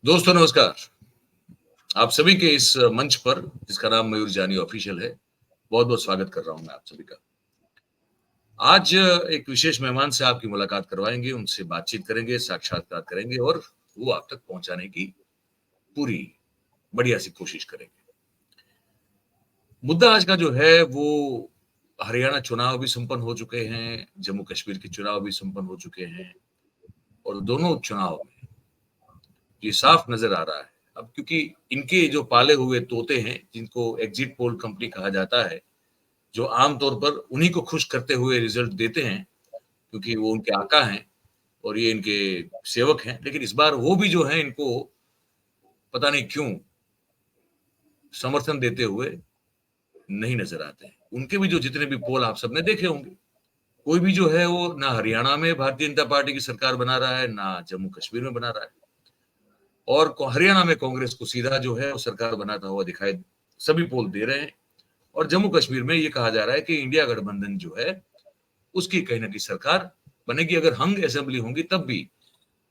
दोस्तों नमस्कार। आप सभी के इस मंच पर जिसका नाम मयूर जानी ऑफिशियल है, बहुत-बहुत स्वागत कर रहा हूँ मैं आप सभी का। आज एक विशेष मेहमान से आपकी मुलाकात करवाएँगे, उनसे बातचीत करेंगे, साक्षात्कार करेंगे और वो आप तक पहुँचाने की पूरी बढ़िया-सी कोशिश करेंगे। मुद्दा आज का जो है वो हरियाणा चुनाव भी संपन्न हो चुके हैं, जम्मू-कश्मीर के चुनाव भी संपन्न हो चुके हैं और दोनों चुनाव में ये साफ नज़र आ रहा है। अब क्योंकि इनके जो पाले हुए तोते हैं, जिनको एग्ज़िट पोल कंपनी कहा जाता है, जो आम तौर पर उन्हीं को खुश करते हुए रिज़ल्ट देते हैं, क्योंकि वो उनके आका हैं और ये इनके सेवक हैं। लेकिन इस बार वो भी जो हैं इनको पता नहीं क्यों समर्थन देते हुए नहीं नज़र आते हैं। उनके भी जो जितने भी पोल आप सबने देखे होंगे, कोई भी जो है वो ना हरियाणा में भारतीय जनता पार्टी की सरकार बना रहा है, ना जम्मू-कश्मीर में बना रहा है। और हरियाणा में कांग्रेस को सीधा जो है वो सरकार बनाता हुआ दिखाई सभी पोल दे रहे हैं और जम्मू कश्मीर में ये कहा जा रहा है कि इंडिया गठबंधन जो है उसकी कहीं ना कहीं सरकार बनेगी। अगर हंग असेंबली होंगी तब भी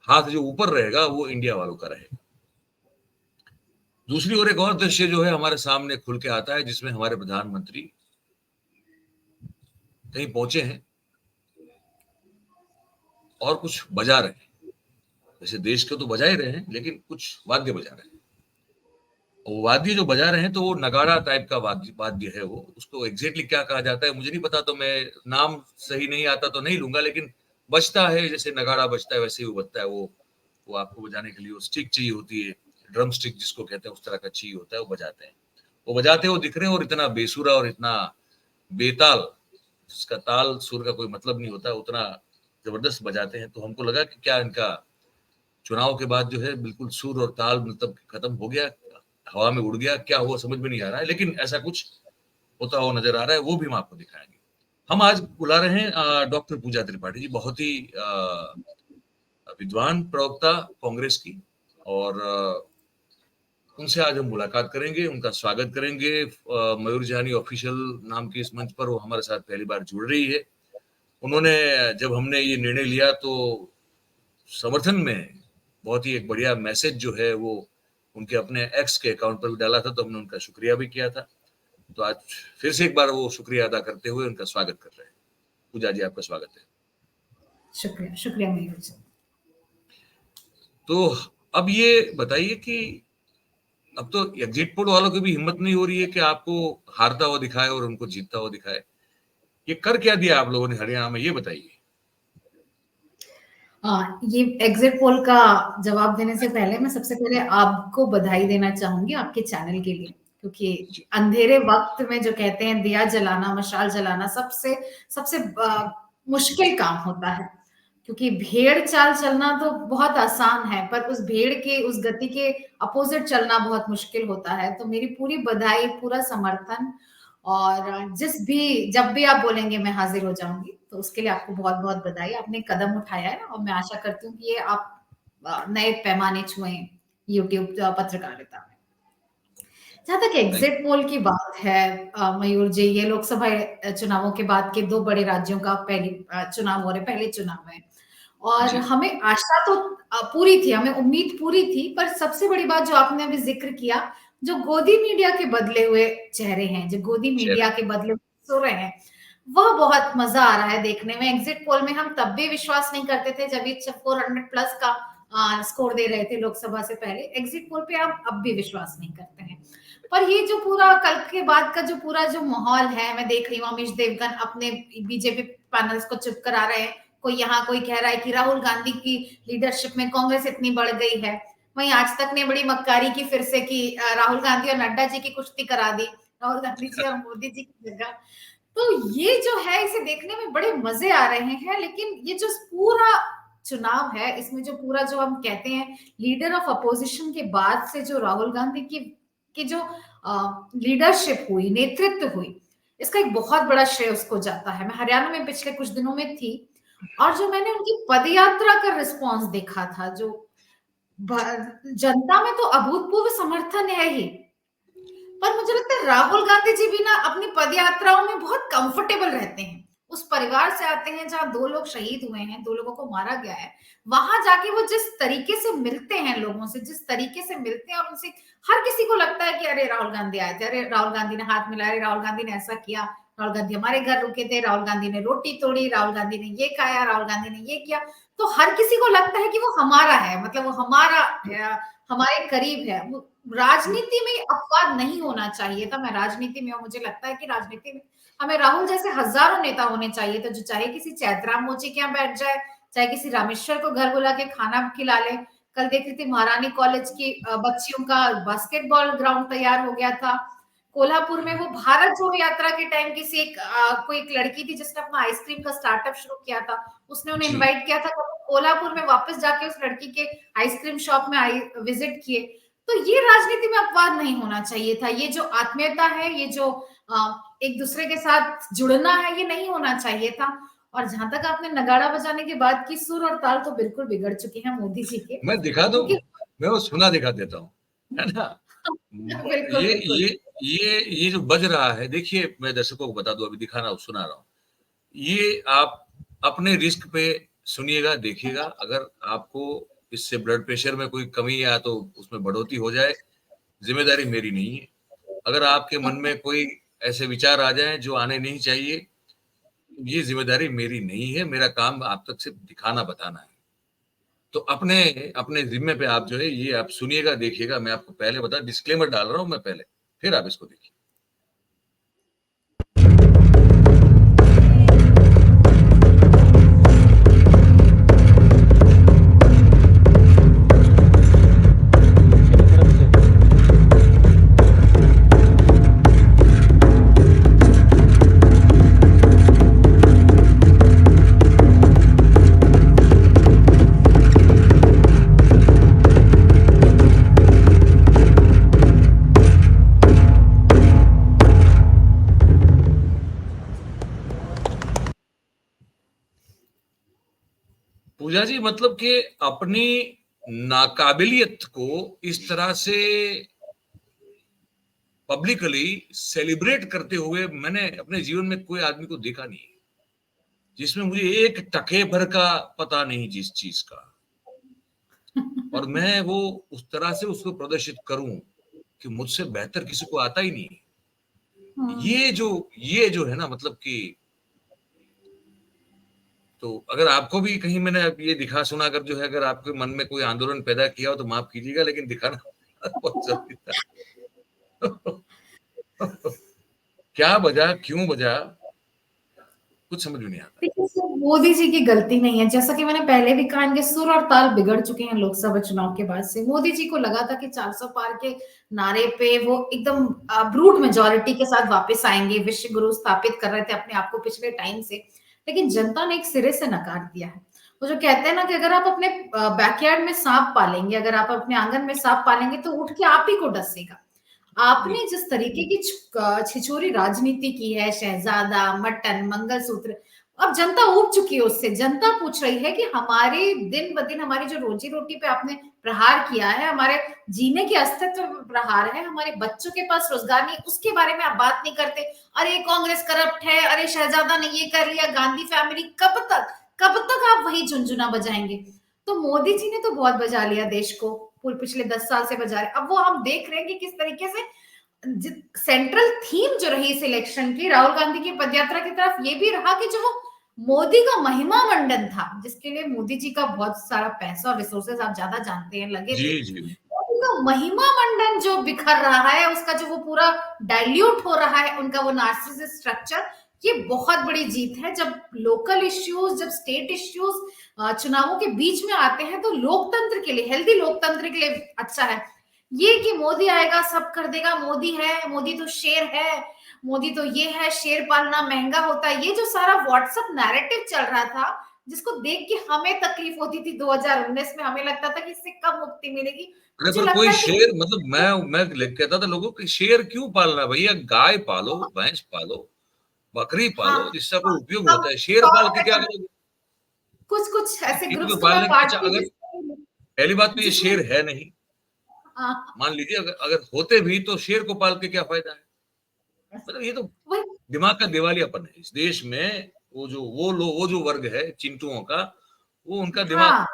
हाथ जो ऊपर रहेगा वो इंडिया वालों का रहेगा। दूसरी ओर एक और दृश्य जो है हमारे सामने खुल के आता है, जिसमें हमारे प्रधानमंत्री कहीं पहुंचे हैं और कुछ बजा रहे हैं। वैसे देश को तो बजा ही रहे हैं, लेकिन कुछ वाद्य बजा रहे हैं। वो वाद्य जो बजा रहे हैं तो वो नगाड़ा टाइप का वाद्य वाद्य है। वो उसको एग्जैक्टली क्या कहा जाता है मुझे नहीं पता, तो मैं नाम सही नहीं आता तो नहीं लूंगा, लेकिन बजता है जैसे नगाड़ा बजता है वैसे ही वो बजता है। वो आपको बजाने के लिए वो स्टिक चाहिए होती है, ड्रम स्टिक जिसको कहते हैं, उस तरह का चाहिए होता है। वो बजाते हैं, वो बजाते हुए दिख रहे हैं और इतना बेसुरा और इतना बेताल, जिसका ताल सुर का कोई मतलब नहीं होता, उतना जबरदस्त बजाते हैं। तो हमको लगा कि क्या इनका चुनाव के बाद जो है बिल्कुल सुर और ताल मतलब खत्म हो गया, हवा में उड़ गया, क्या हुआ समझ में नहीं आ रहा है, लेकिन ऐसा कुछ होता हुआ नजर आ रहा है, वो भी हम आपको दिखाएंगे। हम आज बुला रहे हैं डॉक्टर पूजा त्रिपाठी जी, बहुत ही विद्वान प्रवक्ता कांग्रेस की, और उनसे आज हम मुलाकात करेंगे, उनका स्वागत करेंगे। मयूर जानी ऑफिशियल नाम के इस मंच पर वो हमारे साथ पहली बार जुड़ रही है। उन्होंने जब हमने ये निर्णय लिया तो समर्थन में बहुत ही एक बढ़िया मैसेज जो है वो उनके अपने एक्स के अकाउंट पर भी डाला था, तो हमने उनका शुक्रिया भी किया था। तो आज फिर से एक बार वो शुक्रिया अदा करते हुए उनका स्वागत कर रहे हैं। पूजा जी आपका स्वागत है। शुक्रिया शुक्रिया मयूर जी। तो अब ये बताइए कि अब तो एग्जिट पोल वालों की भी हिम्मत नहीं हो रही है कि आपको हारता हुआ दिखाए और उनको जीतता हुआ दिखाए। ये कर क्या दिया आप लोगों ने हरियाणा में, ये बताइए। ये एग्जिट पोल का जवाब देने से पहले मैं सबसे पहले आपको बधाई देना चाहूंगी आपके चैनल के लिए, क्योंकि अंधेरे वक्त में जो कहते हैं दिया जलाना, मशाल जलाना सबसे सबसे मुश्किल काम होता है। क्योंकि भेड़ चाल चलना तो बहुत आसान है, पर उस भेड़ के उस गति के अपोजिट चलना बहुत मुश्किल होता है। तो मेरी पूरी बधाई, पूरा समर्थन, और जब भी आप बोलेंगे मैं हाजिर हो जाऊंगी। तो उसके लिए आपको बहुत बहुत बधाई, आपने कदम उठाया है और मैं आशा करती हूँ कि ये आप नए पैमाने छुए यूट्यूब पत्रकारिता में। जहां तक एग्जिट पोल की बात है मयूर जी, ये लोकसभा चुनावों के बाद के दो बड़े राज्यों का पहली चुनाव हो रहे, पहले चुनाव है। और जी हमें आशा तो पूरी थी, हमें उम्मीद पूरी थी, पर सबसे बड़ी बात जो आपने अभी जिक्र किया, जो गोदी मीडिया के बदले हुए चेहरे हैं, जो गोदी मीडिया के बदले सो रहे हैं, वह बहुत मजा आ रहा है देखने में। एग्जिट पोल में हम तब भी विश्वास नहीं करते थे जब ये 400 प्लस का स्कोर दे रहे थे लोकसभा से पहले। एग्जिट पोल पे हम अब भी विश्वास नहीं करते हैं। पर ये जो पूरा कल के बाद का जो पूरा जो माहौल है, मैं देख रही हूँ अमीश देवगन अपने बीजेपी पैनल्स को चुप करा रहे हैं। कोई कह रहा है कि राहुल गांधी की लीडरशिप में कांग्रेस इतनी बढ़ गई है। वहीं आज तक ने बड़ी मक्कारी की फिर से कि राहुल गांधी और नड्डा जी की कुश्ती करा दी, राहुल गांधी जी और मोदी जी की जगह। तो ये जो है इसे देखने में बड़े मजे आ रहे हैं। लेकिन ये जो पूरा चुनाव है, इसमें जो पूरा जो हम कहते हैं लीडर ऑफ अपोजिशन के बाद से जो राहुल गांधी की जो लीडरशिप हुई, नेतृत्व हुई, इसका एक बहुत बड़ा श्रेय उसको जाता है। मैं हरियाणा में पिछले कुछ दिनों में थी और जो मैंने उनकी पदयात्रा का रिस्पॉन्स देखा था, जो जनता में तो अभूतपूर्व समर्थन है ही, पर मुझे लगता है राहुल गांधी जी भी ना अपनी पदयात्राओं में बहुत कंफर्टेबल रहते हैं। उस परिवार से आते हैं जहाँ 2 लोग शहीद हुए हैं, 2 लोगों को मारा गया है। वहां जाके वो जिस तरीके से मिलते हैं लोगों से, जिस तरीके से मिलते हैं और उनसे, हर किसी को लगता है कि अरे राहुल गांधी आए थे, अरे राहुल गांधी ने हाथ मिलाया, अरे राहुल गांधी ने ऐसा किया, राहुल गांधी हमारे घर रुके थे, राहुल गांधी ने रोटी तोड़ी, राहुल गांधी ने ये खाया, राहुल गांधी ने ये किया। तो हर किसी को लगता है कि वो हमारा है, मतलब वो हमारा हमारे करीब है। राजनीति में अपवाद नहीं होना चाहिए था। मैं राजनीति में हूं, मुझे लगता है कि राजनीति में हमें राहुल जैसे हजारों नेता होने चाहिए थे, जो चाहे किसी चैतराम मोची के यहाँ बैठ जाए, चाहे किसी रामेश्वर को घर बुला के खाना खिला ले। कल देख रही थी महारानी कॉलेज की बच्चियों का बास्केटबॉल ग्राउंड तैयार हो गया था। कोल्हापुर में वो भारत जोड़ो यात्रा के टाइम किसी कोई एक लड़की थी जिसने अपना आइसक्रीम का स्टार्टअप शुरू किया था, उसने उन्हें जी। इनवाइट किया था, कोल्हापुर में वापस जाके उस लड़की के आइसक्रीम शॉप में विजिट किए। तो ये राजनीति में अपवाद नहीं होना चाहिए था। ये जो आत्मीयता है, ये जो एक दूसरे के साथ जुड़ना है, ये नहीं होना चाहिए था। और जहां तक आपने नगाड़ा बजाने के बाद की, सुर और ताल तो बिल्कुल बिगड़ चुके हैं मोदी जी के, मैं दिखा दूं, क्योंकि मैं वो सुना दिखा देता हूँ, है ना। बिल्कुल ये बिल्कुल। ये ये जो बज रहा है, देखिए मैं दर्शकों को बता दूं, अभी दिखा रहा हूँ, सुना रहा हूँ। ये आप अपने रिस्क पे सुनिएगा, देखिएगा। अगर आपको इससे ब्लड प्रेशर में कोई कमी या तो उसमें बढ़ोतरी हो जाए, जिम्मेदारी मेरी नहीं है। अगर आपके मन में कोई ऐसे विचार आ जाए जो आने नहीं चाहिए, ये जिम्मेदारी मेरी नहीं है। मेरा काम आप तक सिर्फ दिखाना, बताना है। तो अपने अपने जिम्मे पे आप जो है ये आप सुनिएगा, देखिएगा। मैं आपको पहले बता, डिस्क्लेमर डाल रहा हूं मैं पहले, फिर आप इसको देखिए। पूजा जी, मतलब कि अपनी नाकाबिलियत को इस तरह से पब्लिकली सेलिब्रेट करते हुए मैंने अपने जीवन में कोई आदमी को देखा नहीं है, जिसमें मुझे एक टके भर का पता नहीं जिस चीज का, और मैं वो उस तरह से उसको प्रदर्शित करूं कि मुझसे बेहतर किसी को आता ही नहीं है। हम्म। ये जो है ना, मतलब कि, तो अगर आपको भी कहीं मैंने ये दिखा सुना कर जो है, अगर आपके मन में कोई आंदोलन पैदा किया हो तो माफ कीजिएगा, लेकिन दिखाना बहुत जरूरी था। क्या बजा, क्यों बजा, कुछ समझ में नहीं आता। देखिए, सिर्फ मोदी जी की गलती नहीं है। जैसा कि मैंने पहले भी कहा, इनके सुर और ताल बिगड़ चुके हैं लोकसभा चुनाव के बाद से। मोदी जी को लगा था कि 400 पार के नारे पे वो एकदम ब्रूट मेजोरिटी के साथ वापस आएंगे, विश्व गुरु स्थापित कर रहे थे अपने आप को पिछले टाइम से। लेकिन जनता ने एक सिरे से नकार दिया है। वो जो कहते हैं ना कि अगर आप अपने बैकयार्ड में सांप पालेंगे, अगर आप अपने आंगन में सांप पालेंगे तो उठ के आप ही को डसेगा। आपने बिल्कुल। जिस तरीके की छिछोरी राजनीति की है, शहजादा, मटन, मंगलसूत्र, अब जनता ऊब चुकी है उससे। जनता पूछ रही है कि हमारे दिन ब दिन हमारी जो रोजी रोटी पे आपने प्रहार किया है, हमारे जीने के अस्तित्व पे प्रहार है, हमारे बच्चों के पास रोजगार नहीं, उसके बारे में आप बात नहीं करते। अरे कांग्रेस करप्ट है, अरे शहजादा ने ये कर लिया, गांधी फैमिली, कब तक आप वही झुनझुना बजाएंगे? तो मोदी जी ने तो बहुत बजा लिया देश को, पूरे पिछले 10 साल से बजा रहे। अब वो हम देख रहे हैं कि किस तरीके से सेंट्रल थीम जो रही इस इलेक्शन की, राहुल गांधी की पदयात्रा की तरफ ये भी रहा कि जो वो मोदी का महिमा मंडन था, जिसके लिए मोदी जी का बहुत सारा पैसा और रिसोर्सेज आप ज्यादा जानते हैं लगे जी थे, जी। मोदी का महिमा मंडन जो बिखर रहा है, उसका जो वो पूरा डाइल्यूट हो रहा है, उनका वो नार्सिसिस्ट स्ट्रक्चर, ये बहुत बड़ी जीत है। जब लोकल इश्यूज, जब स्टेट इश्यूज चुनावों के बीच में आते हैं तो लोकतंत्र के लिए, हेल्दी लोकतंत्र के लिए अच्छा है। ये कि मोदी आएगा सब कर देगा, मोदी है, मोदी तो शेर है, मोदी तो ये है, शेर पालना महंगा होता है, ये जो सारा व्हाट्सएप नैरेटिव चल रहा था, जिसको देख के हमें तकलीफ होती थी 2019 में, हमें लगता था कि इससे कब मुक्ति मिलेगी। अरे मुझे पर लगता कोई है कि शेर, मतलब मैं कहता था लोगों को, शेर क्यों पालना भैया, गाय पालो, भैंस पालो, बकरी हाँ, पालो, जिससे कोई उपयोग हम होता है। शेर पाल के क्या करोगे? कुछ कुछ ऐसे शेर को ग्रुप्स को मैं पालने का, अच्छा, पार्टी अगर पहली बात तो ये जिसमें शेर है नहीं, हाँ, मान लीजिए अगर अगर होते भी तो शेर को पाल के क्या फायदा है? मतलब ये तो वही दिमाग का दिवालियापन है इस देश में। वो जो वर्ग है चिंटुओं का, वो उनका दिमाग हाँ,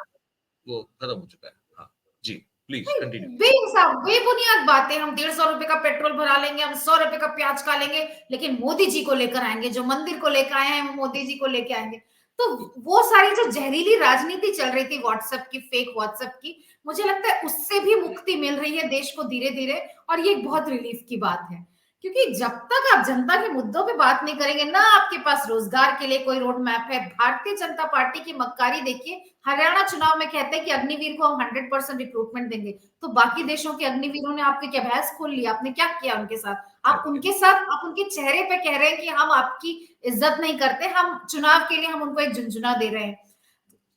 वो खत्म हो चुका है। हाँ जी, प्लीज कंटिन्यू। बेहिसाब बेबुनियाद बातें, हम 150 रुपए का पेट्रोल भरा लेंगे, हम 100 रुपए का प्याज खा लेंगे, लेकिन मोदी जी को लेकर आएंगे, जो मंदिर को लेकर आए हैं वो मोदी जी को लेकर आएंगे। तो वो सारी जो जहरीली राजनीति चल रही थी व्हाट्सएप की, फेक व्हाट्सएप की, मुझे लगता है उससे भी मुक्ति मिल रही है देश को धीरे धीरे, और ये एक बहुत रिलीफ की बात है। क्योंकि जब तक आप जनता के मुद्दों पे बात नहीं करेंगे ना, आपके पास रोजगार के लिए कोई रोड मैप है। भारतीय जनता पार्टी की मक्कारी देखिए, हरियाणा चुनाव में कहते हैं कि अग्निवीर को हम 100% रिक्रूटमेंट देंगे, तो बाकी देशों के अग्निवीरों ने आपके क्या भैंस खोल लिया? आपने क्या किया उनके साथ? आप उनके चेहरे पे कह रहे हैं कि हम आपकी इज्जत नहीं करते, हम चुनाव के लिए हम उनको एक झुंझुना दे रहे हैं।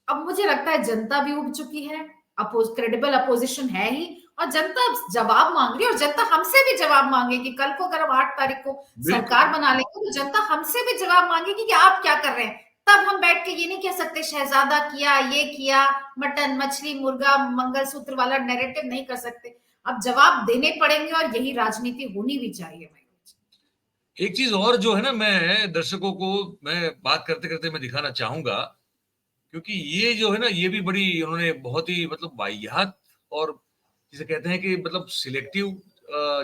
अब मुझे लगता है जनता भी उब चुकी है, क्रेडिबल अपोजिशन है ही, और जनता अब जवाब मांग रही है, और जनता हमसे भी जवाब मांगेगी। कल को अगर हम 8 तारीख को बिल्कुल। सरकार बना लेंगे तो जनता हमसे भी जवाब मांगेगी कि आप क्या कर रहे हैं। तब हम बैठ के ये नहीं कह सकते शहजादा किया, ये किया, मटन मछली मुर्गा मंगलसूत्र वाला नैरेटिव नहीं कर सकते। अब जवाब देने पड़ेंगे, और यही राजनीति होनी भी चाहिए। एक चीज और जो है ना, मैं दर्शकों को मैं बात करते करते मैं दिखाना चाहूंगा, क्योंकि ये जो है ना, ये भी बड़ी उन्होंने बहुत ही मतलब वाहियात, और जिसे कहते हैं कि मतलब सिलेक्टिव,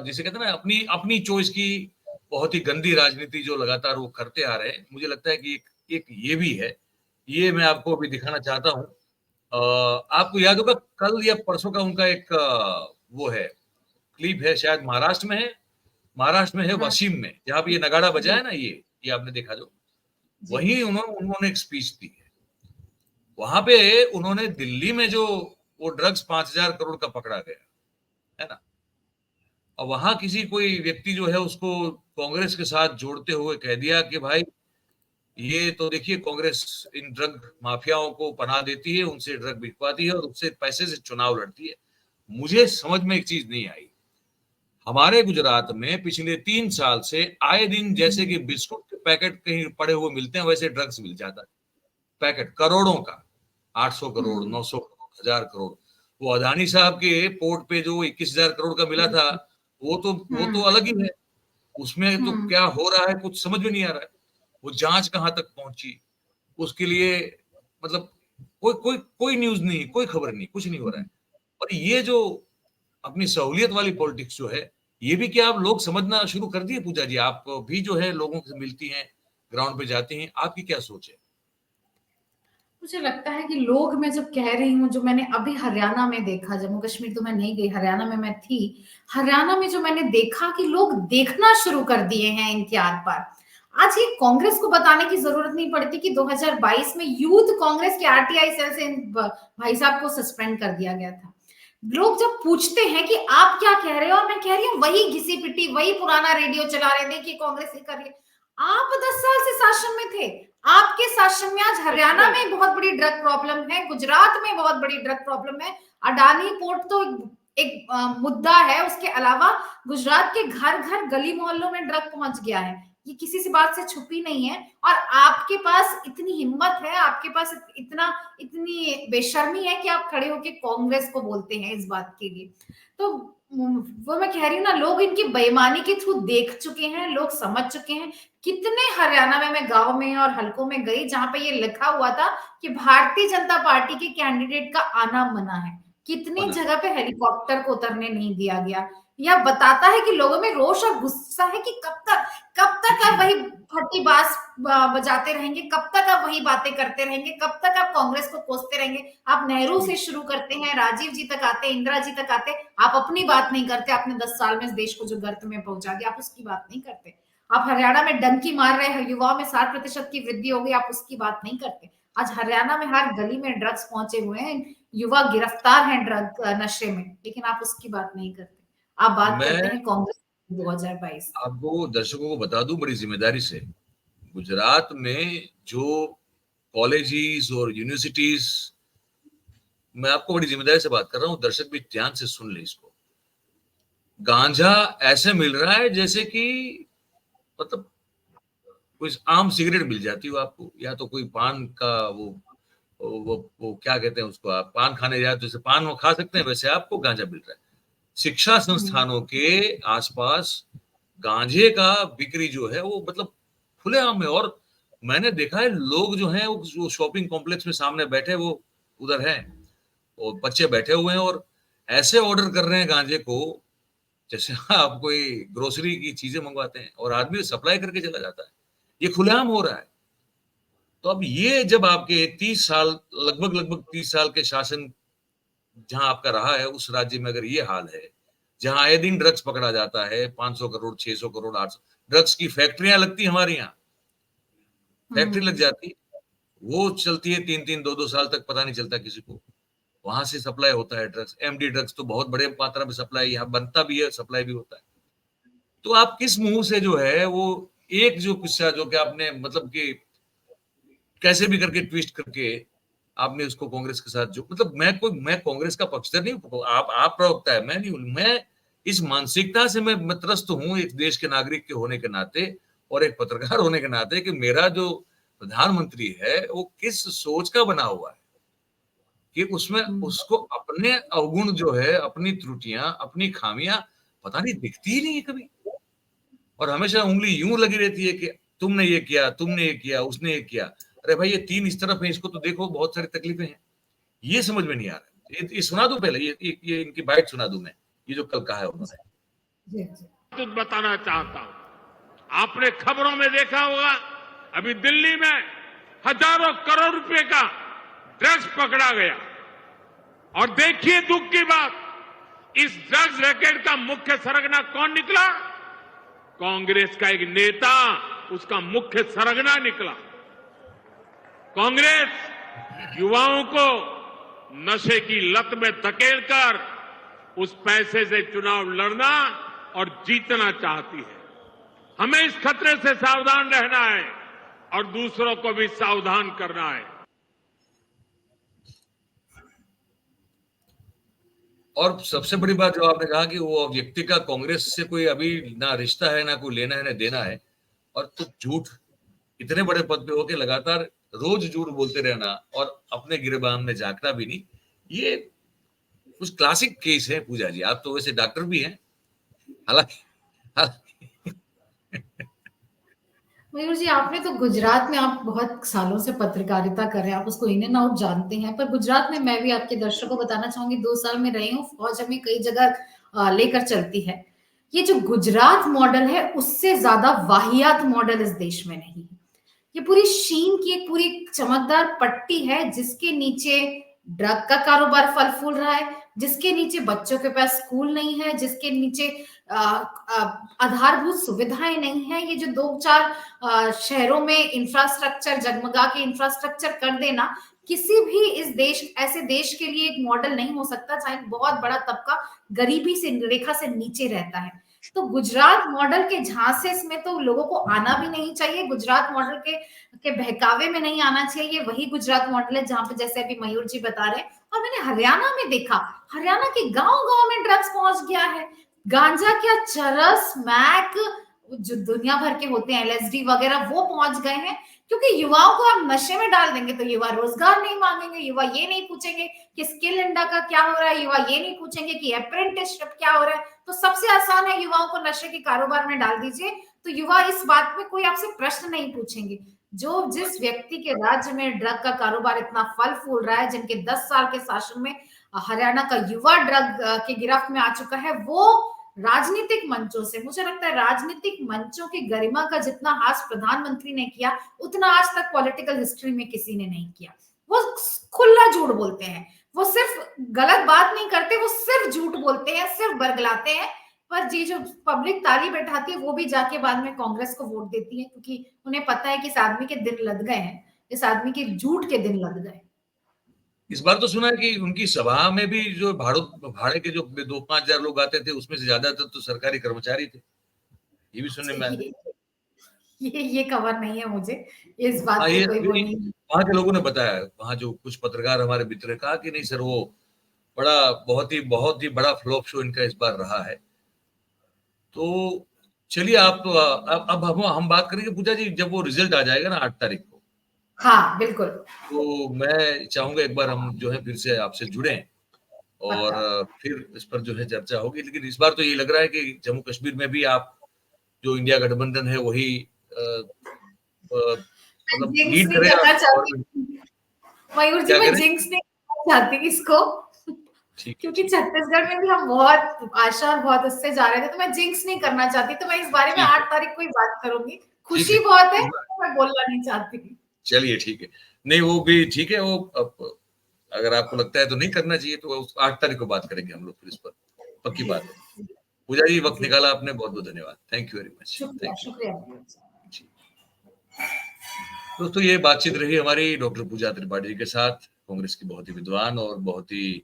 जिसे कहते हैं ना अपनी अपनी चॉइस की बहुत ही गंदी राजनीति जो लगातार वो करते आ रहे हैं। मुझे लगता है कि एक ये भी है, ये मैं आपको अभी दिखाना चाहता हूँ। आपको याद होगा कल या परसों का उनका एक वो है, क्लिप है, शायद महाराष्ट्र में है, हाँ, वसीम में, जहां पे ये नगाड़ा बजा जी, है ना, ये आपने देखा जो, जी, वहीं उन्होंने एक स्पीच दी है। वहां पे उन्होंने दिल्ली में जो वो ड्रग्स 5,000 करोड़ का पकड़ा गया है ना, और वहां किसी कोई व्यक्ति जो है उसको कांग्रेस के साथ जोड़ते हुए कह दिया कि भाई ये तो देखिए कांग्रेस इन ड्रग माफियाओं को पनाह देती है, उनसे ड्रग बिकवाती है और उससे पैसे से चुनाव लड़ती है। मुझे समझ में एक चीज नहीं आई, हमारे गुजरात में पिछले 3 साल से आए दिन जैसे कि बिस्कुट के पैकेट कहीं पड़े हुए मिलते हैं, वैसे ड्रग्स मिल जाता है, पैकेट करोड़ों का, 800 करोड़, 900 करोड़, 1,000 करोड़। वो अदानी साहब के पोर्ट पे जो 21,000 करोड़ का मिला था, वो तो अलग ही है। उसमें तो क्या हो रहा है कुछ समझ में नहीं आ रहा है। वो जांच कहां तक पहुंची, उसके लिए मतलब कोई न्यूज नहीं, कोई खबर नहीं, कुछ नहीं हो रहा है। और ये जो अपनी सहूलियत वाली पॉलिटिक्स जो है, ये भी क्या आप लोग समझना शुरू कर दिए? पूजा जी, आप भी जो है लोगों से मिलती हैं, ग्राउंड पे जाती हैं, आपकी क्या सोच है? मुझे लगता है कि लोग, मैं जब कह रही हूँ, जो मैंने अभी हरियाणा में देखा, जम्मू कश्मीर तो मैं नहीं गई, हरियाणा में मैं थी। हरियाणा में जो मैंने देखा कि लोग देखना शुरू कर दिए हैं इनके आर पार। आज ये कांग्रेस को बताने की जरूरत नहीं पड़ती कि 2022 में यूथ कांग्रेस के आरटीआई सेल से इन भाई साहब को सस्पेंड कर दिया गया था। लोग जब पूछते हैं कि आप क्या कह रहे हो, और मैं कह रही हूँ वही घिसी पिटी, वही पुराना रेडियो चला रहे थे कि कांग्रेस ये कर रही है। आप 10 साल से शासन में थे, आपके शासन में आज हरियाणा में बहुत बड़ी ड्रग प्रॉब्लम है, गुजरात में बहुत बड़ी ड्रग प्रॉब्लम है। अडानी पोर्ट तो एक मुद्दा है, उसके अलावा गुजरात के घर घर गली मोहल्लों में ड्रग पहुंच गया है, ये किसी से बात से छुपी नहीं है। और आपके पास इतनी हिम्मत है, आपके पास इतनी बेशर्मी है कि आप खड़े होकर कांग्रेस को बोलते हैं इस बात के लिए। तो वो मैं कह रही हूँ ना, लोग इनकी बेईमानी के थ्रू देख चुके हैं, लोग समझ चुके हैं। कितने हरियाणा में मैं गांव में और हलकों में गई जहां पे ये लिखा हुआ था कि भारतीय जनता पार्टी के कैंडिडेट का आना मना है, कितनी बना। जगह पे हेलीकॉप्टर को उतरने नहीं दिया गया। यह बताता है कि लोगों में रोष और गुस्सा है कि कब तक आप वही फटी बास बजाते रहेंगे, कब तक आप वही बातें करते रहेंगे, कब तक आप कांग्रेस को कोसते रहेंगे। आप नेहरू से शुरू करते हैं, राजीव जी तक आते, इंदिरा जी तक आते, आप अपनी बात नहीं करते। आपने 10 साल में इस देश को जो गर्त में पहुंचा दिया, आप उसकी बात नहीं करते। आप हरियाणा में डंकी मार रहे हैं, युवाओं में 60% की वृद्धि हो गई, आप उसकी बात नहीं करते। आज हरियाणा में हर गली में ड्रग्स पहुंचे हुए हैं, युवा गिरफ्तार हैं ड्रग नशे में, लेकिन आप उसकी बात नहीं करते। आप बात करते मैं हैं कांग्रेस 2022। आपको दर्शकों को बता दूं बड़ी जिम्मेदारी से, गुजरात में जो कॉलेजेस और यूनिवर्सिटीज, मैं आपको बड़ी जिम्मेदारी से बात कर रहा हूं, दर्शक भी ध्यान से सुन ले इसको, गांजा ऐसे मिल रहा है जैसे कि मतलब कोई आम सिगरेट मिल जाती हो आपको, या तो कोई पान का वो क्या कहते हैं उसको, आप पान खाने जाए तो जैसे पान वो खा सकते हैं, वैसे आपको गांजा मिल रहा है। शिक्षा संस्थानों के आसपास गांजे का बिक्री जो है वो मतलब खुलेआम है। और मैंने देखा है लोग जो हैं वो शॉपिंग कॉम्प्लेक्स में सामने बैठे, वो उधर हैं और बच्चे बैठे हुए हैं और ऐसे ऑर्डर कर रहे हैं गांजे को जैसे आप कोई ग्रोसरी की चीजें मंगवाते हैं, और आदमी सप्लाई करके चला जाता है। ये खुलेआम हो रहा है। तो अब ये जब आपके 30 साल, लगभग 30 साल के शासन जहां आपका रहा है, उस राज्य में अगर ये हाल है, जहां आए दिन ड्रग्स पकड़ा जाता है, 500 करोड़ 600 करोड़ 800 ड्रग्स की फैक्ट्रियां लगती हमारे यहाँ, फैक्ट्री लग जाती, वो चलती है 3-3 2-2 साल तक, पता नहीं चलता किसी को। वहां से सप्लाई होता है ड्रग्स, एमडी ड्रग्स तो बहुत बड़े मात्रा में सप्लाई यहाँ बनता भी है, सप्लाई भी होता है। तो आप किस मुंह से जो है वो एक जो किस्सा जो कि आपने मतलब कि कैसे भी करके ट्विस्ट करके आपने उसको कांग्रेस के साथ, जो मतलब मैं कांग्रेस का पक्षधर नहीं हूं, आप प्रवक्ता है, मैं नहीं हूं। मैं इस मानसिकता से मैं त्रस्त हूं, एक देश के नागरिक के होने के नाते और एक पत्रकार होने के नाते, कि मेरा जो प्रधानमंत्री है वो किस सोच का बना हुआ है कि उसमें उसको अपने अवगुण जो है, अपनी त्रुटियां, अपनी खामियां पता नहीं दिखती ही नहीं है कभी, और हमेशा उंगली यूं लगी रहती है कि तुमने ये किया, तुमने ये किया, उसने ये किया। अरे भाई ये तीन इस तरफ है, इसको तो देखो, बहुत सारी तकलीफें हैं। ये समझ में नहीं आ रहा। ये सुना दूं पहले, ये इनकी बाइट सुना दूं मैं, ये जो कल कहा है उन्होंने। कुछ बताना चाहता हूं। आपने खबरों में देखा होगा, अभी दिल्ली में हजारों करोड़ रुपए का ड्रग्स पकड़ा गया, और देखिए दुख की बात, इस ड्रग्स रैकेट का मुख्य सरगना कौन निकला? कांग्रेस का एक नेता उसका मुख्य सरगना निकला। कांग्रेस युवाओं को नशे की लत में धकेलकर उस पैसे से चुनाव लड़ना और जीतना चाहती है। हमें इस खतरे से सावधान रहना है और दूसरों को भी सावधान करना है। और सबसे बड़ी बात जो आपने कहा कि वो व्यक्ति का कांग्रेस से कोई अभी ना रिश्ता है, ना कोई लेना है, ना देना है, और तो झूठ, इतने बड़े पद पे होके लगातार रोज झूठ बोलते रहना और अपने गिरबान में झांकना भी नहीं, ये कुछ क्लासिक केस है। पूजा जी, आप तो वैसे डॉक्टर भी हैं, हालांकि मयूर जी, आपने तो गुजरात में, आप बहुत सालों से पत्रकारिता कर रहे हैं, आप उसको इन एंड आउट जानते हैं। पर गुजरात में मैं भी आपके दर्शकों को बताना चाहूंगी, 2 साल में रही हूँ, फौज हमें कई जगह लेकर चलती है। ये जो गुजरात मॉडल है उससे ज्यादा वाहियात मॉडल इस देश में नहीं है। ये पूरी शीन की एक पूरी चमकदार पट्टी है जिसके नीचे ड्रग का कारोबार फल फूल रहा है, जिसके नीचे बच्चों के पास स्कूल नहीं है, जिसके नीचे आधारभूत सुविधाएं नहीं है। ये जो 2-4 शहरों में इंफ्रास्ट्रक्चर, जगमगा के इंफ्रास्ट्रक्चर कर देना, किसी भी इस देश, ऐसे देश के लिए एक मॉडल नहीं हो सकता जहां एक बहुत बड़ा तबका गरीबी से रेखा से नीचे रहता है। तो गुजरात मॉडल के झांसे में तो लोगों को आना भी नहीं चाहिए, गुजरात मॉडल के बहकावे में नहीं आना चाहिए। वही गुजरात मॉडल है जहां पे, जैसे अभी मयूर जी बता रहे हैं, और मैंने हरियाणा में देखा, हरियाणा के गांव-गांव में ड्रग्स पहुंच गया है। गांजा क्या, चरस, मैक, जो दुनिया भर के होते हैं, एलएसडी वगैरह, वो पहुंच गए हैं। क्योंकि युवाओं को आप नशे में डाल देंगे तो युवा रोजगार नहीं मांगेंगे, युवा ये नहीं पूछेंगे कि स्किल इंडिया का क्या हो रहा है, युवा ये नहीं पूछेंगे कि अप्रेंटिसशिप क्या हो रहा है। तो सबसे आसान है, युवाओं को नशे के कारोबार में डाल दीजिए, तो युवा इस बात में कोई आपसे प्रश्न नहीं पूछेंगे। जो जिस व्यक्ति के राज्य में ड्रग का कारोबार इतना फल फूल रहा है, जिनके 10 साल के शासन में हरियाणा का युवा ड्रग के गिरफ्त में आ चुका है, वो राजनीतिक मंचों से, मुझे लगता है राजनीतिक मंचों की गरिमा का जितना हास प्रधानमंत्री ने किया, उतना आज तक पॉलिटिकल हिस्ट्री में किसी ने नहीं किया। वो खुला झूठ बोलते हैं, वो सिर्फ गलत बात नहीं करते, वो सिर्फ झूठ बोलते हैं, सिर्फ बरगलाते हैं। पर जी, जो पब्लिक ताली बैठाती है वो भी जाके बाद में कांग्रेस को वोट देती है, क्योंकि उन्हें पता है कि इस आदमी के दिन लद गए हैं, इस आदमी के झूठ के दिन लद गए। इस बार तो सुना है कि उनकी सभा में भी जो भाड़े के जो 2-5 हजार लोग आते थे, उसमें से ज्यादातर तो सरकारी कर्मचारी थे, ये भी सुनने में आया। ये खबर नहीं है मुझे, इस बात हाँ, पे ये कोई वो नहीं। वहां के लोगों ने बताया, वहां जो कुछ पत्रकार हमारे मित्र ने कहा कि नहीं सर, वो बड़ा बहुत ही बड़ा फ्लॉप शो इनका इस बार रहा है। तो चलिए, आप अब हम बात करेंगे पूजा जी, जब वो रिजल्ट आ जाएगा ना 8 तारीख को, हाँ बिल्कुल, तो मैं चाहूंगा एक बार हम जो है फिर से आपसे जुड़ें और पक्का। फिर इस पर जो है चर्चा होगी। लेकिन इस बार तो ये लग रहा है कि जम्मू कश्मीर में भी आप, जो इंडिया गठबंधन है वही मतलब जिंक्स लीड नहीं करेगा करना गवर्नमेंट। चाहती मयूर जी, क्या मैं करें? जिंक्स नहीं करना चाहती इसको, ठीक है, क्योंकि ठीक छत्तीसगढ़ में भी हम बहुत आशा और बहुत उससे जा रहे थे, तो मैं जिंक्स नहीं करना चाहती, तो मैं इस बारे में ठीक है, 8 तारीख को ही बात करूंगी। ठीक है। खुशी बहुत है, इस बार तो मैं बोलना नहीं चाहती। चलिए ठीक है। नहीं वो भी ठीक है, वो अब अगर आपको लगता है तो नहीं करना चाहिए तो 8 तारीख को बात करेंगे हम लोग फिर इस पर, पक्की जी बात है। पूजा जी वक्त जी, निकाला आपने, बहुत बहुत धन्यवाद, थैंक यू वेरी मच, शुक्रिया थैंक यू शुक्रिया। जी। दोस्तों ये बातचीत रही हमारी डॉक्टर पूजा त्रिपाठी जी के साथ, कांग्रेस की बहुत ही विद्वान और बहुत ही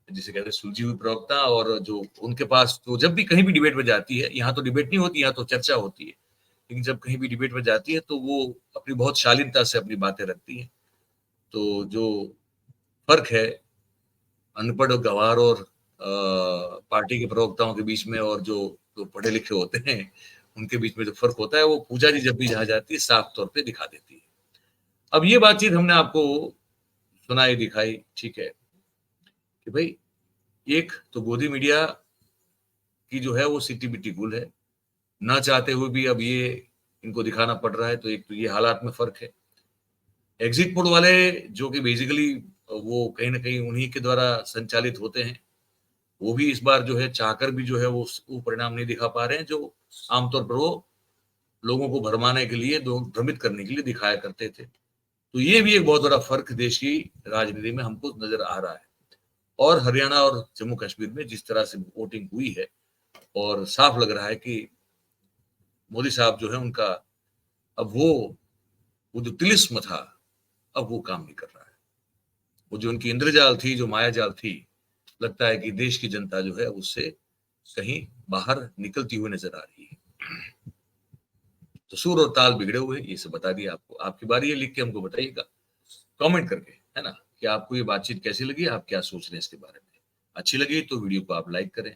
जिसे कहते हैं सुलझी हुई प्रवक्ता, और जो उनके पास तो जब भी कहीं भी डिबेट में जाती है, यहाँ तो डिबेट नहीं होती, यहाँ तो चर्चा होती है, लेकिन जब कहीं भी डिबेट में जाती है तो वो अपनी बहुत शालीनता से अपनी बातें रखती है। तो जो फर्क है अनपढ़ गंवार और पार्टी के प्रवक्ताओं के बीच में, और जो पढ़े लिखे होते हैं उनके बीच में जो फर्क होता है, वो पूजा जी जब भी जहां जाती है साफ तौर पे दिखा देती है। अब ये बातचीत हमने आपको सुनाई दिखाई, ठीक है, कि भाई एक तो गोदी मीडिया की जो है वो सिट्टी बिट्टी गुल है, ना चाहते हुए भी अब ये इनको दिखाना पड़ रहा है, तो एक तो ये हालात में फर्क है। एग्जिट पोल वाले जो कि बेसिकली वो कहीं ना कहीं उन्हीं के द्वारा संचालित होते हैं, वो भी इस बार जो है चाहकर भी जो है वो परिणाम नहीं दिखा पा रहे हैं जो आमतौर पर वो लोगों को भरमाने के लिए, भ्रमित करने के लिए दिखाया करते थे। तो ये भी एक बहुत बड़ा फर्क देश की राजनीति में हमको नजर आ रहा है। और हरियाणा और जम्मू कश्मीर में जिस तरह से वोटिंग हुई है, और साफ लग रहा है कि मोदी साहब जो है उनका अब वो जो तिलिस्म था अब वो काम नहीं कर रहा है। वो जो उनकी इंद्रजाल थी, जो माया जाल थी, लगता है कि देश की जनता जो है उससे कहीं बाहर निकलती हुई नजर आ रही है। तो सुर और ताल बिगड़े हुए, ये सब बता दिया आपको। आपकी बारी है, लिख के हमको बताइएगा कमेंट करके, है ना, कि आपको ये बातचीत कैसी लगी, आप क्या सोच रहे हैं इसके बारे में। अच्छी लगी तो वीडियो को आप लाइक करें,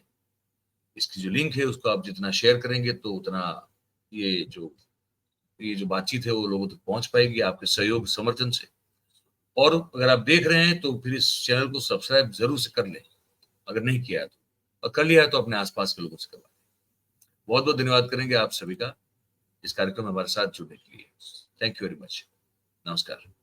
इसकी जो लिंक है उसको आप जितना शेयर करेंगे तो उतना ये जो बातचीत है वो लोगों तक पहुंच पाएगी आपके सहयोग समर्थन से। और अगर आप देख रहे हैं तो फिर इस चैनल को सब्सक्राइब जरूर से कर लें, अगर नहीं किया है तो, और कर लिया है तो अपने आसपास के लोगों से करवा दें। बहुत बहुत धन्यवाद करेंगे आप सभी का इस कार्यक्रम में हमारे साथ जुड़ने के लिए। Thank you very much. नमस्कार।